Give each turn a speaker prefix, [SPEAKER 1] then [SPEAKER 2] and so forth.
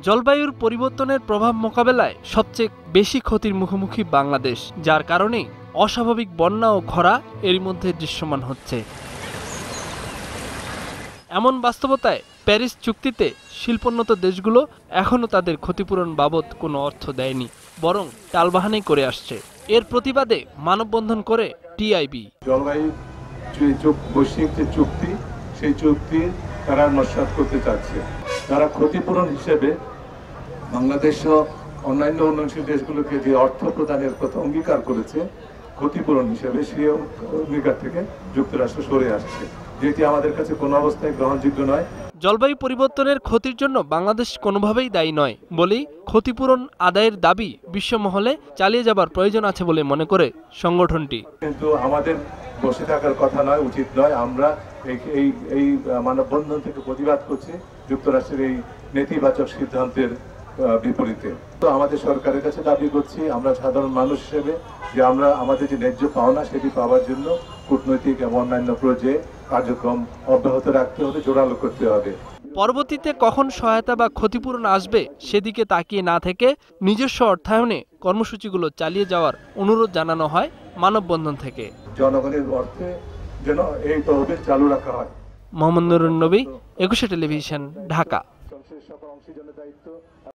[SPEAKER 1] জলবায়ুর পরিবর্তনের প্রভাব মোকাবেলায় সবচেয়ে বেশি ক্ষতির মুখোমুখি বাংলাদেশ, যার কারণে অস্বাভাবিক বন্যা ও খরা এরই মধ্যে দৃশ্যমান হচ্ছে। এমন বাস্তবতায় প্যারিস চুক্তিতে শিল্পোন্নত দেশগুলো এখনও তাদের ক্ষতিপূরণ বাবদ কোনো অর্থ দেয়নি, বরং টালবাহানাই করে আসছে। এর প্রতিবাদে মানববন্ধন করে টিআইবি।
[SPEAKER 2] জলবায়ু বৈশ্বিক যে চুক্তি, সেই চুক্তি তারা নস্যাৎ করতে চাচ্ছে। তারা ক্ষতিপূরণ হিসেবে বাংলাদেশ সহ অন্যান্য উন্নয়নশীল দেশগুলোকে যে অর্থ প্রদানের কথা অঙ্গীকার করেছে, ক্ষতিপূরণ হিসেবে সেই অঙ্গীকার থেকে যুক্তরাষ্ট্র সরে আসছে, যেটি আমাদের কাছে কোনো অবস্থায় গ্রহণযোগ্য নয়।
[SPEAKER 1] জলবায়ু পরিবর্তনের ক্ষতির জন্য বাংলাদেশ কোনোভাবেই দায়ী নয় বলেই ক্ষতিপূরণ আদায়ের দাবি বিশ্বমহলে চালিয়ে যাবার প্রয়োজন আছে বলে মনে করে সংগঠনটি।
[SPEAKER 2] কিন্তু আমাদের বসে থাকার কথা নয়, উচিত নয়। আমরা এই মানববন্ধন থেকে প্রতিবাদ করছি যুক্তরাষ্ট্রের এই নেতিবাচক সিদ্ধান্তের বিপরীতে। তো আমাদের সরকারের কাছে দাবি করছি, আমরা সাধারণ মানুষ হিসেবে, যে আমরা আমাদের যে ন্যায্য পাওনা সেটি পাওয়ার জন্য কূটনৈতিক এবং অন্যান্য পর্যায়ে কার্যক্রম অব্যাহত রাখতে হবে, জোরালো করতে হবে।
[SPEAKER 1] পরবর্তীতে কখন সহায়তা বা ক্ষতিপূরণ আসবে সেদিকে তাকিয়ে না থেকে নিজস্ব অর্থায়নে কর্মসূচিগুলো চালিয়ে যাওয়ার অনুরোধ জানানো হয় মানববন্ধন থেকে।
[SPEAKER 2] জনগণের অর্থে যেন এই তহবিল চালু রাখা হয়।
[SPEAKER 1] মোহাম্মদ নুরুন নবী, ২১ টেলিভিশন, ঢাকা।